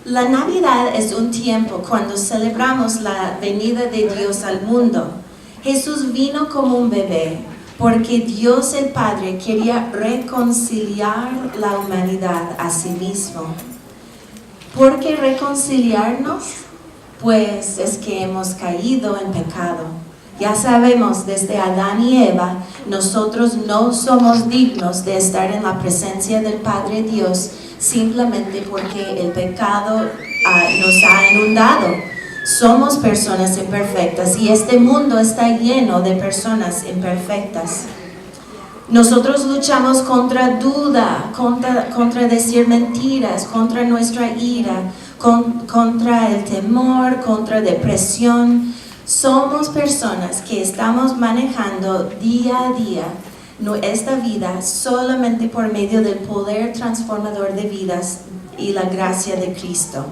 La Navidad es un tiempo cuando celebramos la venida de Dios al mundo. Jesús vino como un bebé porque Dios el Padre quería reconciliar la humanidad a sí mismo. ¿Por qué reconciliarnos? Pues es que hemos caído en pecado. Ya sabemos, desde Adán y Eva, nosotros no somos dignos de estar en la presencia del Padre Dios simplemente porque el pecado nos ha inundado. Somos personas imperfectas y este mundo está lleno de personas imperfectas. Nosotros luchamos contra duda, contra decir mentiras, contra nuestra ira, contra el temor, contra depresión. Somos personas que estamos manejando día a día esta vida solamente por medio del poder transformador de vidas y la gracia de Cristo.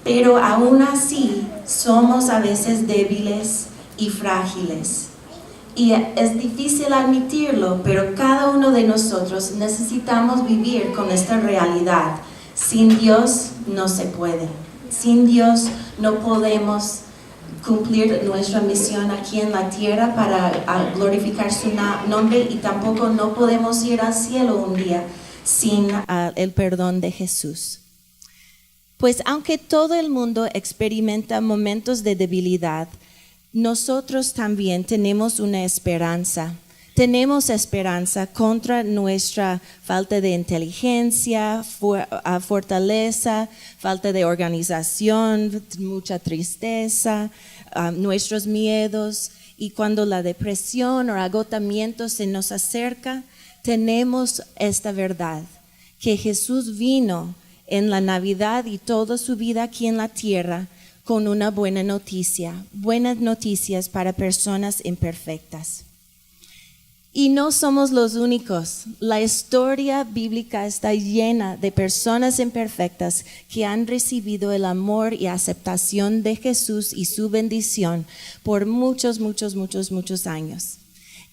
Pero aún así somos a veces débiles y frágiles. Y es difícil admitirlo, pero cada uno de nosotros necesitamos vivir con esta realidad. Sin Dios no se puede. Sin Dios no podemos cumplir nuestra misión aquí en la tierra para glorificar su nombre, y tampoco no podemos ir al cielo un día sin el perdón de Jesús. Pues aunque todo el mundo experimenta momentos de debilidad, nosotros también tenemos una esperanza. Tenemos esperanza contra nuestra falta de inteligencia, fortaleza, falta de organización, mucha tristeza, nuestros miedos. Y cuando la depresión o agotamiento se nos acerca, tenemos esta verdad, que Jesús vino en la Navidad y toda su vida aquí en la tierra con una buena noticia, buenas noticias para personas imperfectas. Y no somos los únicos. La historia bíblica está llena de personas imperfectas que han recibido el amor y aceptación de Jesús y su bendición por muchos años.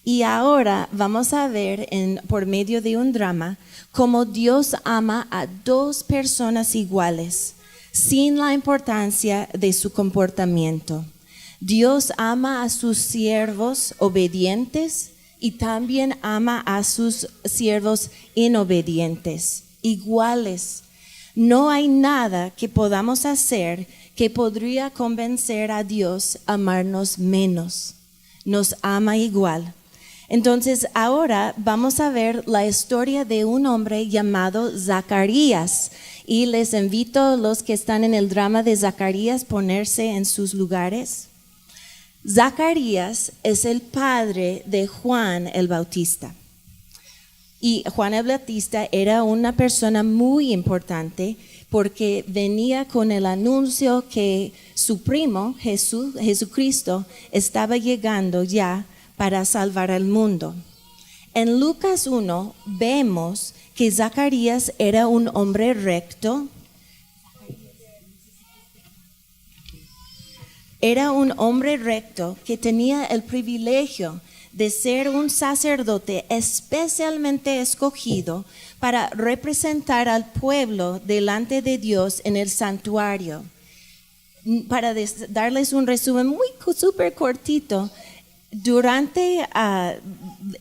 Y ahora vamos a ver por medio de un drama cómo Dios ama a dos personas iguales, sin la importancia de su comportamiento. Dios ama a sus siervos obedientes y también ama a sus siervos inobedientes, iguales. No hay nada que podamos hacer que podría convencer a Dios a amarnos menos. Nos ama igual. Entonces ahora vamos a ver la historia de un hombre llamado Zacarías. Y les invito a los que están en el drama de Zacarías a ponerse en sus lugares. Zacarías es el padre de Juan el Bautista. Y Juan el Bautista era una persona muy importante porque venía con el anuncio que su primo Jesucristo estaba llegando ya para salvar al mundo. En Lucas 1 vemos que Zacarías era un hombre recto. Era un hombre recto que tenía el privilegio de ser un sacerdote especialmente escogido para representar al pueblo delante de Dios en el santuario. Para darles un resumen muy súper cortito, durante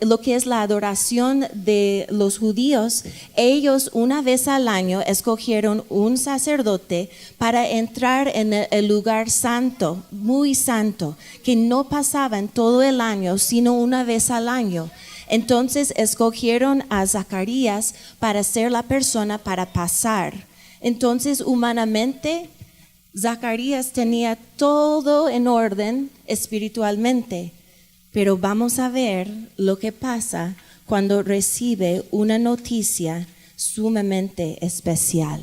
lo que es la adoración de los judíos, ellos una vez al año escogieron un sacerdote para entrar en el lugar santo, muy santo, que no pasaba en todo el año, sino una vez al año. Entonces escogieron a Zacarías para ser la persona para pasar. Entonces humanamente, Zacarías tenía todo en orden espiritualmente. Pero vamos a ver lo que pasa cuando recibe una noticia sumamente especial.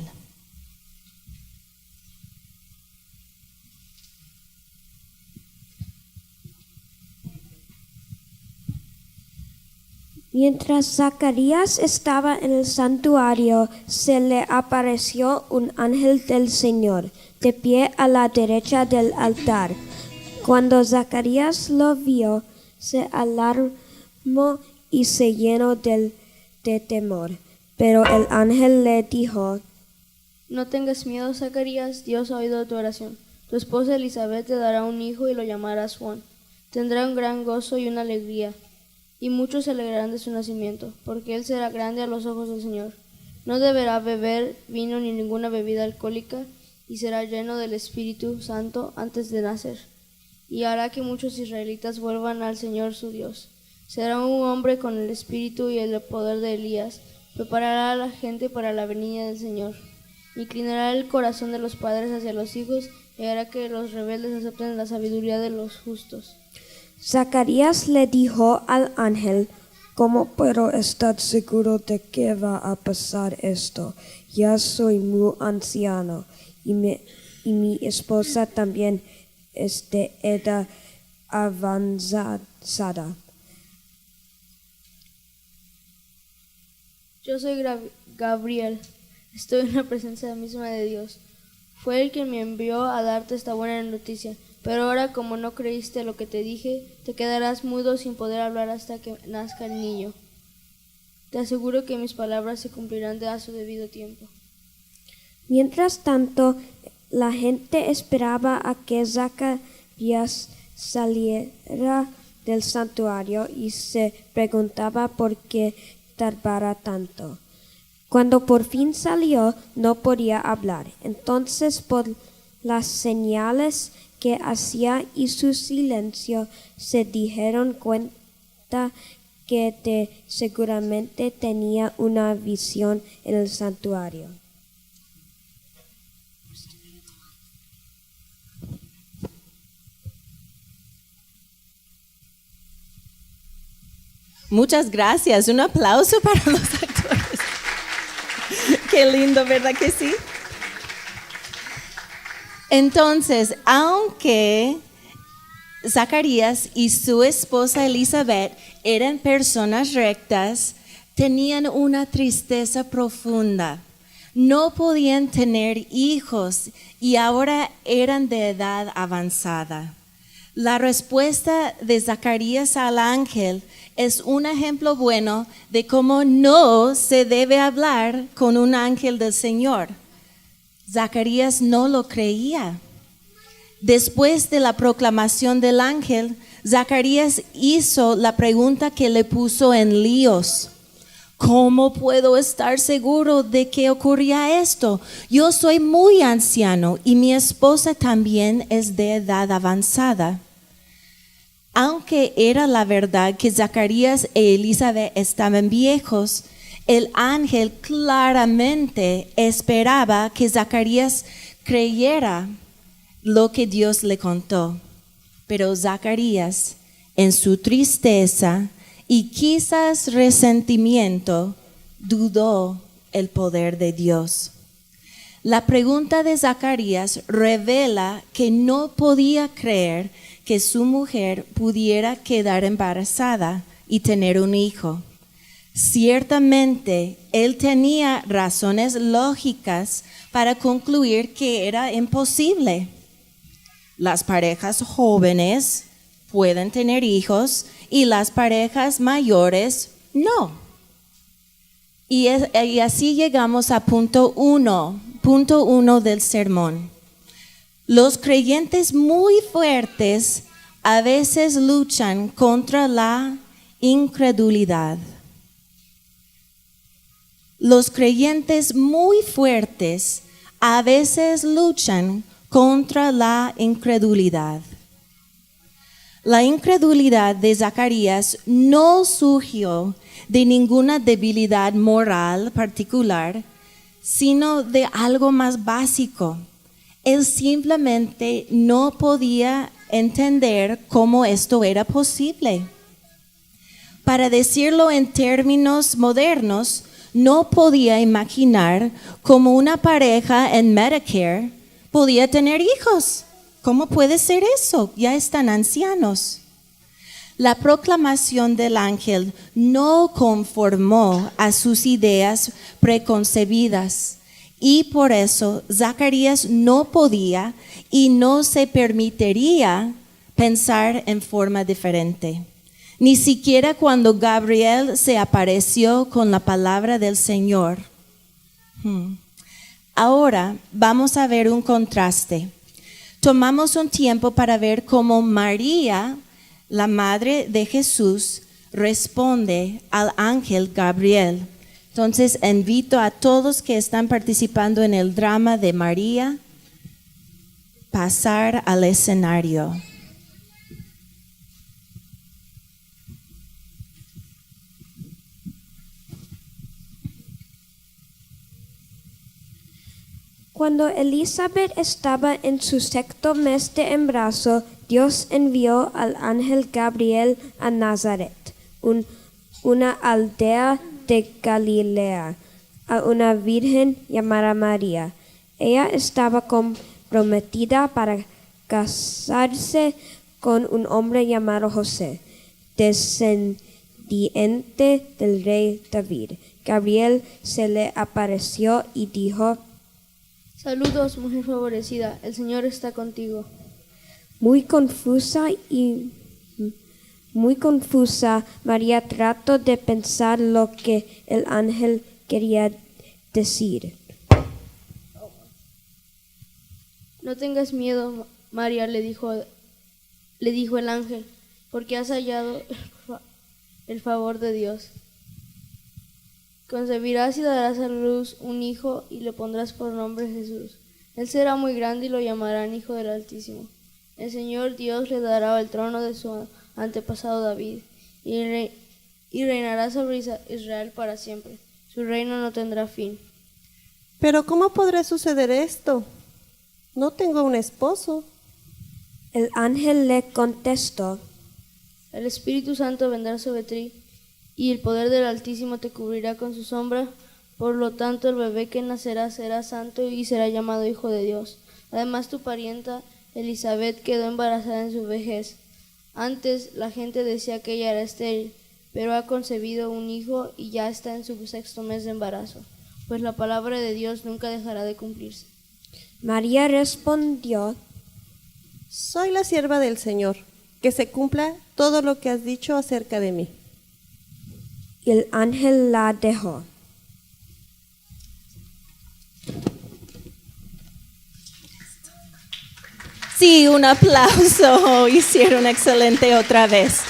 Mientras Zacarías estaba en el santuario, se le apareció un ángel del Señor, de pie a la derecha del altar. Cuando Zacarías lo vio, se alarmó y se llenó de temor. Pero el ángel le dijo, No tengas miedo, Zacarías, Dios ha oído tu oración. Tu esposa Elizabeth te dará un hijo y lo llamarás Juan. Tendrá un gran gozo y una alegría, y muchos se alegrarán de su nacimiento, porque él será grande a los ojos del Señor. No deberá beber vino ni ninguna bebida alcohólica, y será lleno del Espíritu Santo antes de nacer, y hará que muchos israelitas vuelvan al Señor su Dios. Será un hombre con el espíritu y el poder de Elías, preparará a la gente para la venida del Señor. Inclinará el corazón de los padres hacia los hijos y hará que los rebeldes acepten la sabiduría de los justos. Zacarías le dijo al ángel: ¿Cómo puedo estar seguro de que va a pasar esto? Ya soy muy anciano y mi esposa también es de edad avanzada. Yo soy Gabriel, estoy en la presencia misma de Dios. Fue él quien me envió a darte esta buena noticia, pero ahora como no creíste lo que te dije, te quedarás mudo sin poder hablar hasta que nazca el niño. Te aseguro que mis palabras se cumplirán a su debido tiempo. Mientras tanto, la gente esperaba a que Zacarías saliera del santuario y se preguntaba por qué tardara tanto. Cuando por fin salió, no podía hablar. Entonces, por las señales que hacía y su silencio, se dieron cuenta que seguramente tenía una visión en el santuario. Muchas gracias. Un aplauso para los actores. Qué lindo, ¿verdad que sí? Entonces, aunque Zacarías y su esposa Elizabeth eran personas rectas, tenían una tristeza profunda. No podían tener hijos y ahora eran de edad avanzada. La respuesta de Zacarías al ángel es un ejemplo bueno de cómo no se debe hablar con un ángel del Señor. Zacarías no lo creía. Después de la proclamación del ángel, Zacarías hizo la pregunta que le puso en líos. ¿Cómo puedo estar seguro de que ocurría esto? Yo soy muy anciano y mi esposa también es de edad avanzada. Aunque era la verdad que Zacarías e Elizabeth estaban viejos, el ángel claramente esperaba que Zacarías creyera lo que Dios le contó. Pero Zacarías, en su tristeza y quizás resentimiento, dudó el poder de Dios. La pregunta de Zacarías revela que no podía creer que su mujer pudiera quedar embarazada y tener un hijo. Ciertamente, él tenía razones lógicas para concluir que era imposible. Las parejas jóvenes pueden tener hijos y las parejas mayores no. Y así llegamos a punto uno del sermón. Los creyentes muy fuertes a veces luchan contra la incredulidad. Los creyentes muy fuertes a veces luchan contra la incredulidad. La incredulidad de Zacarías no surgió de ninguna debilidad moral particular, sino de algo más básico. Él simplemente no podía entender cómo esto era posible. Para decirlo en términos modernos, no podía imaginar cómo una pareja en Medicare podía tener hijos. ¿Cómo puede ser eso? Ya están ancianos. La proclamación del ángel no conformó a sus ideas preconcebidas y por eso Zacarías no podía y no se permitiría pensar en forma diferente. Ni siquiera cuando Gabriel se apareció con la palabra del Señor. Ahora vamos a ver un contraste. Tomamos un tiempo para ver cómo María, la madre de Jesús, responde al ángel Gabriel. Entonces invito a todos que están participando en el drama de María pasar al escenario. Cuando Elizabeth estaba en su sexto mes de embarazo, Dios envió al ángel Gabriel a Nazaret, una aldea de Galilea, a una virgen llamada María. Ella estaba comprometida para casarse con un hombre llamado José, descendiente del rey David. Gabriel se le apareció y dijo: Saludos, mujer favorecida, el Señor está contigo. Muy confusa, María trató de pensar lo que el ángel quería decir. No tengas miedo, María, le dijo el ángel, porque has hallado el favor de Dios. Concebirás y darás a luz un hijo y le pondrás por nombre Jesús. Él será muy grande y lo llamarán Hijo del Altísimo. El Señor Dios le dará el trono de su antepasado David y reinará sobre Israel para siempre. Su reino no tendrá fin. Pero ¿cómo podrá suceder esto? No tengo un esposo. El ángel le contestó: El Espíritu Santo vendrá sobre ti y el poder del Altísimo te cubrirá con su sombra. Por lo tanto, el bebé que nacerá será santo y será llamado Hijo de Dios. Además, tu parienta Elizabeth quedó embarazada en su vejez. Antes la gente decía que ella era estéril, pero ha concebido un hijo y ya está en su sexto mes de embarazo, pues la palabra de Dios nunca dejará de cumplirse. María respondió: Soy la sierva del Señor, que se cumpla todo lo que has dicho acerca de mí. Y el ángel la dejó. Sí, un aplauso. Hicieron excelente otra vez.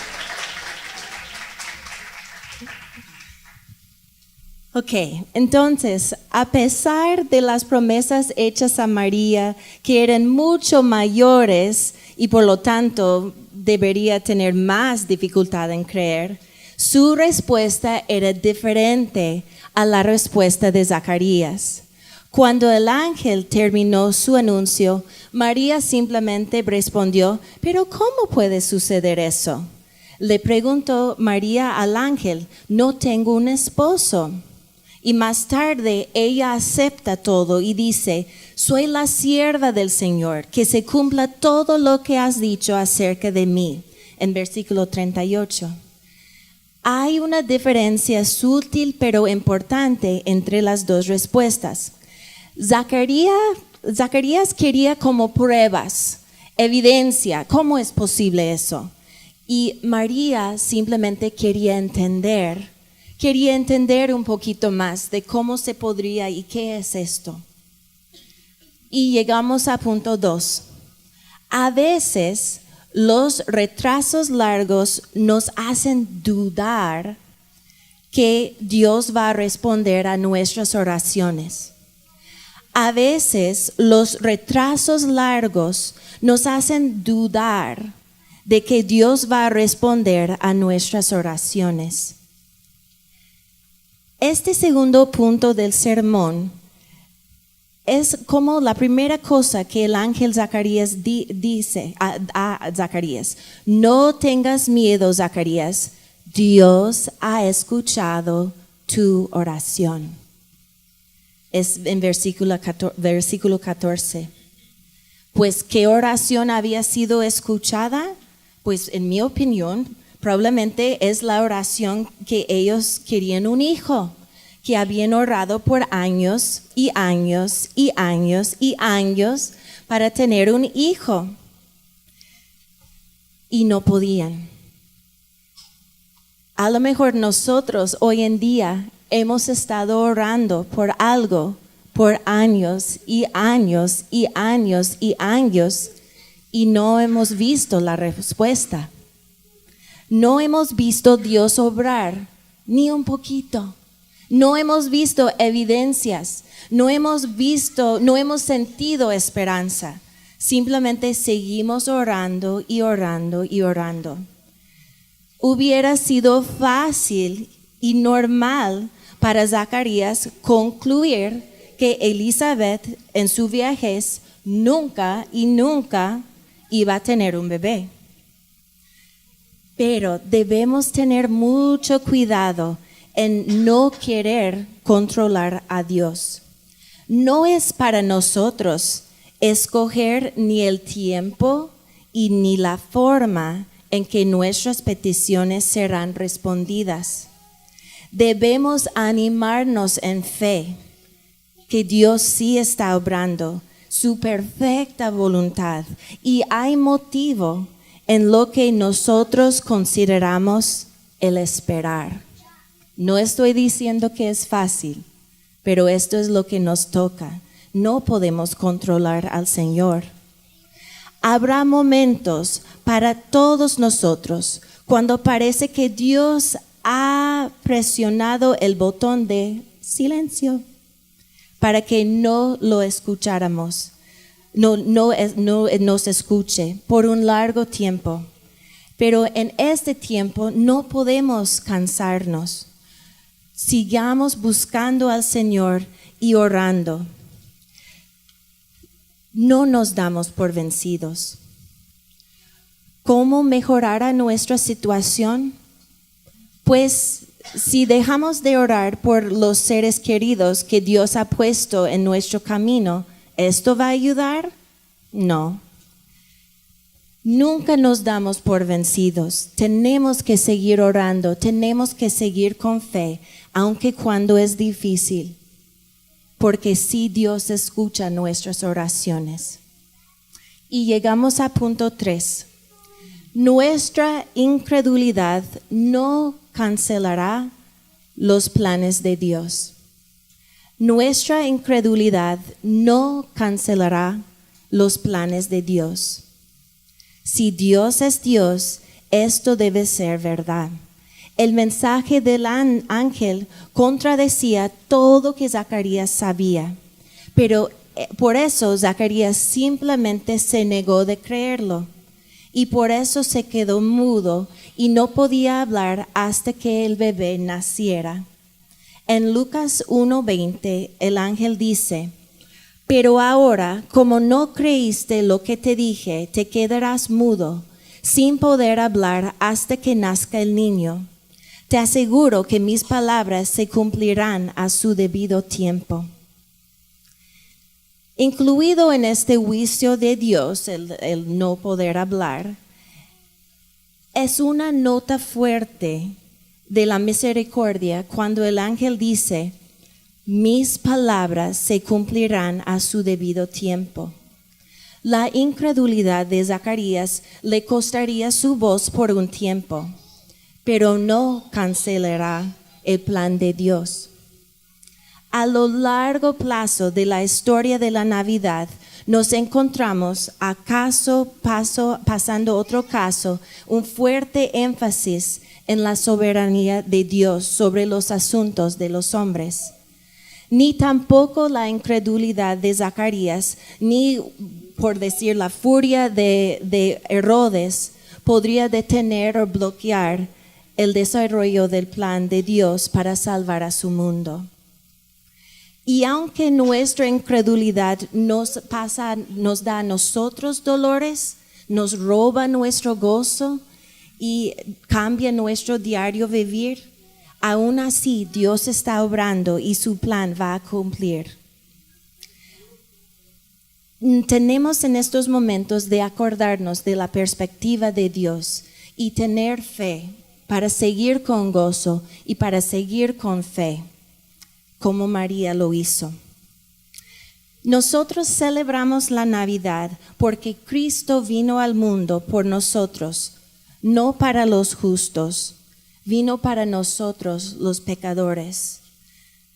Ok, entonces, a pesar de las promesas hechas a María, que eran mucho mayores y por lo tanto debería tener más dificultad en creer, su respuesta era diferente a la respuesta de Zacarías. Cuando el ángel terminó su anuncio, María simplemente respondió: ¿pero cómo puede suceder eso? Le preguntó María al ángel: no tengo un esposo. Y más tarde ella acepta todo y dice: soy la sierva del Señor, que se cumpla todo lo que has dicho acerca de mí. En versículo 38. Hay una diferencia sutil pero importante entre las dos respuestas. Zacarías quería como pruebas, evidencia, ¿cómo es posible eso? Y María simplemente quería entender un poquito más de cómo se podría y qué es esto. Y llegamos a punto 2. A veces los retrasos largos nos hacen dudar que Dios va a responder a nuestras oraciones. A veces los retrasos largos nos hacen dudar de que Dios va a responder a nuestras oraciones. Este segundo punto del sermón es como la primera cosa que el ángel Zacarías dice a Zacarías: no tengas miedo, Zacarías, Dios ha escuchado tu oración. Es en versículo 14. Pues, ¿qué oración había sido escuchada? Pues, en mi opinión, probablemente es la oración que ellos querían un hijo, que habían orado por años y años y años y años para tener un hijo y no podían. A lo mejor nosotros hoy en día hemos estado orando por algo por años y años y años y años y no hemos visto la respuesta. No hemos visto Dios obrar ni un poquito. No hemos visto evidencias, no hemos sentido esperanza. Simplemente seguimos orando y orando y orando. Hubiera sido fácil y normal para Zacarías concluir que Elizabeth en su viejez nunca y nunca iba a tener un bebé. Pero debemos tener mucho cuidado en no querer controlar a Dios. No es para nosotros escoger ni el tiempo y ni la forma en que nuestras peticiones serán respondidas. Debemos animarnos en fe que Dios sí está obrando su perfecta voluntad y hay motivo en lo que nosotros consideramos el esperar. No estoy diciendo que es fácil, pero esto es lo que nos toca. No podemos controlar al Señor. Habrá momentos para todos nosotros cuando parece que Dios ha presionado el botón de silencio para que no lo escucháramos, no nos escuche por un largo tiempo. Pero en este tiempo no podemos cansarnos. Sigamos buscando al Señor y orando. No nos damos por vencidos. ¿Cómo mejorará nuestra situación? Pues si dejamos de orar por los seres queridos que Dios ha puesto en nuestro camino, ¿esto va a ayudar? No. Nunca nos damos por vencidos. Tenemos que seguir orando, tenemos que seguir con fe, aunque cuando es difícil, porque sí Dios escucha nuestras oraciones. Y llegamos a punto 3. Nuestra incredulidad no cancelará los planes de Dios. Nuestra incredulidad no cancelará los planes de Dios. Si Dios es Dios, esto debe ser verdad. El mensaje del ángel contradecía todo que Zacarías sabía, pero por eso Zacarías simplemente se negó de creerlo y por eso se quedó mudo y no podía hablar hasta que el bebé naciera. En Lucas 1:20 el ángel dice: pero ahora, como no creíste lo que te dije, te quedarás mudo, sin poder hablar hasta que nazca el niño. Te aseguro que mis palabras se cumplirán a su debido tiempo. Incluido en este juicio de Dios, el no poder hablar, es una nota fuerte de la misericordia cuando el ángel dice: mis palabras se cumplirán a su debido tiempo. La incredulidad de Zacarías le costaría su voz por un tiempo, pero no cancelará el plan de Dios. A lo largo plazo de la historia de la Navidad, nos encontramos, pasando otro caso, un fuerte énfasis en la soberanía de Dios sobre los asuntos de los hombres. Ni tampoco la incredulidad de Zacarías, ni por decir la furia de Herodes, podría detener o bloquear el desarrollo del plan de Dios para salvar a su mundo. Y aunque nuestra incredulidad nos da a nosotros dolores, nos roba nuestro gozo y cambia nuestro diario vivir, aún así Dios está obrando y su plan va a cumplir. Tenemos en estos momentos de acordarnos de la perspectiva de Dios y tener fe para seguir con gozo y para seguir con fe, como María lo hizo. Nosotros celebramos la Navidad porque Cristo vino al mundo por nosotros, no para los justos, vino para nosotros los pecadores.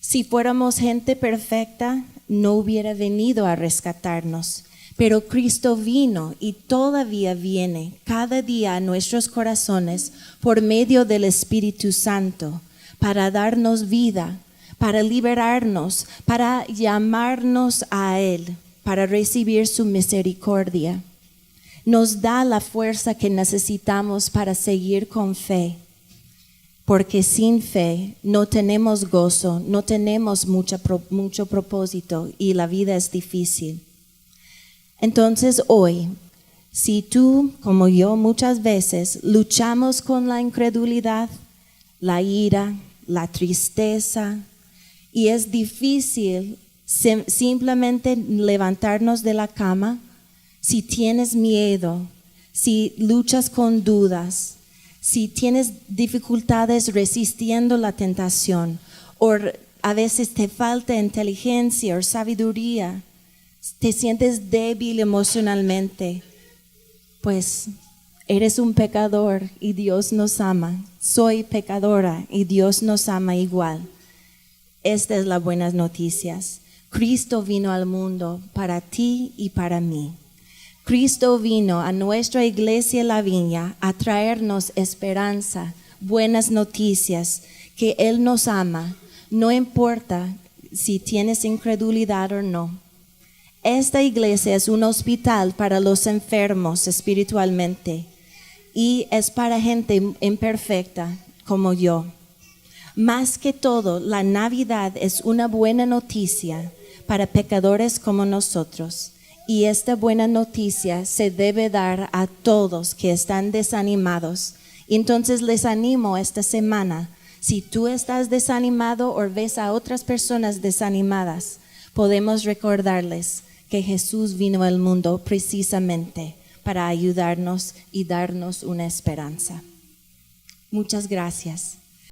Si fuéramos gente perfecta, no hubiera venido a rescatarnos. Pero Cristo vino y todavía viene cada día a nuestros corazones por medio del Espíritu Santo para darnos vida, para liberarnos, para llamarnos a Él, para recibir su misericordia. Nos da la fuerza que necesitamos para seguir con fe, porque sin fe no tenemos gozo, no tenemos mucho propósito y la vida es difícil. Entonces hoy, si tú, como yo muchas veces, luchamos con la incredulidad, la ira, la tristeza, y es difícil simplemente levantarnos de la cama, si tienes miedo, si luchas con dudas, si tienes dificultades resistiendo la tentación, o a veces te falta inteligencia o sabiduría, te sientes débil emocionalmente, pues eres un pecador y Dios nos ama. Soy pecadora y Dios nos ama igual. Esta es la buenas noticias. Cristo vino al mundo para ti y para mí. Cristo vino a nuestra iglesia La Viña a traernos esperanza, buenas noticias, que Él nos ama, no importa si tienes incredulidad o no. Esta iglesia es un hospital para los enfermos espiritualmente y es para gente imperfecta como yo. Más que todo, la Navidad es una buena noticia para pecadores como nosotros. Y esta buena noticia se debe dar a todos que están desanimados. Entonces les animo esta semana, si tú estás desanimado o ves a otras personas desanimadas, podemos recordarles que Jesús vino al mundo precisamente para ayudarnos y darnos una esperanza. Muchas gracias.